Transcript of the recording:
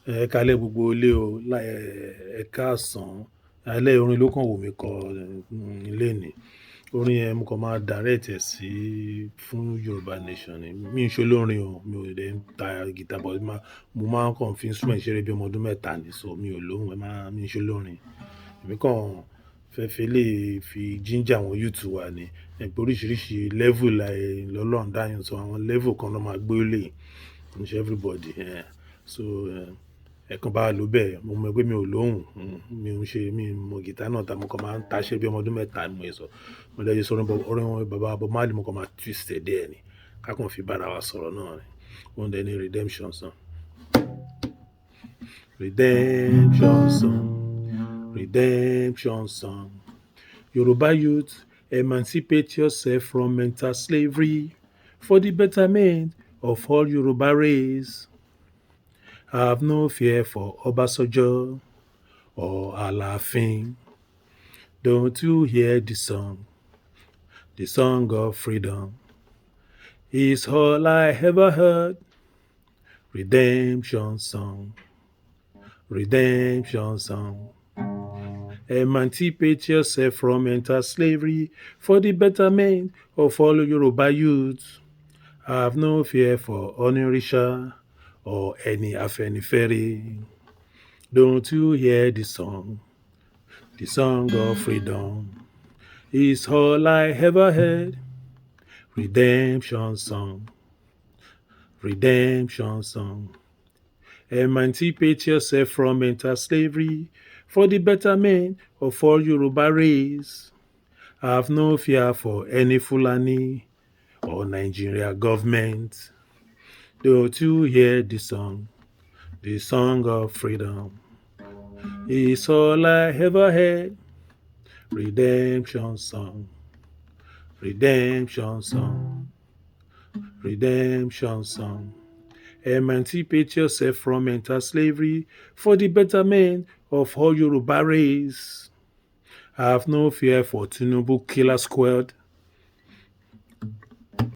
Ẹ káalẹ́ gbogbo ilé o, ẹ káàsán. Alẹ́ orin ló kàn wù mí kọ lénìí. Orin yẹn mo kàn máa direct ẹ̀ sí fún Yorùbá Nation ni. Mi ń ṣe olórin o, mi ò dẹ̀ ń ta guitar but mo máa ń kàn fi instrument ṣeré bí ọmọ ọdún mẹ́ta ni, so mi ò lóhùn, mi ń ṣe olórin. Èmi kàn fẹ́ fi eléyìí fi ginger àwọn youth wa ni. Pé oríṣiríṣi level lọ́lọ́run dáyàn, so àwọn level kan ló máa gbé lè ń ṣe everybody. So ẹ kàn bá wa lò bẹ́ẹ̀. Mo mọ̀ pé mi ò lóhùn, mi mọ guitar náà ta, mo kàn máa ń ta ṣeré bí ọmọ ọdún mẹ́ta ni mo sọ. Mo dẹ̀ lè sọ orin bàbá Bob Marley, mo kàn máa twist ẹ̀ díẹ̀ ni. Ká kàn fi bára wa sọ̀rọ̀ náà ni. Òun dẹ̀ ni redemption song. Redemption song, redemption song. Yoruba youth, emancipate yourself from mental slavery for the betterment of all Yoruba race. Have no fear for Obasanjo or Alaafin. Don't you hear the song of freedom is all I ever heard. Redemption song, redemption song. Emancipate yourself from mental slavery for the betterment of all Yoruba youths. Have no fear for Onirisha or any Afenifere. Don't you hear the song of freedom is all I ever heard. Redemption song, redemption song. Emancipate yourself from mental slavery for the betterment of all Yoruba race. Have no fear for any Fulani or Nigeria government. Don't you hear the song of freedom is all I ever heard. Redemption song, redemption song, redemption song. Emancipate yourself from mental slavery for the betterment of all Yoruba race. Have no fear for Tinubu killer squad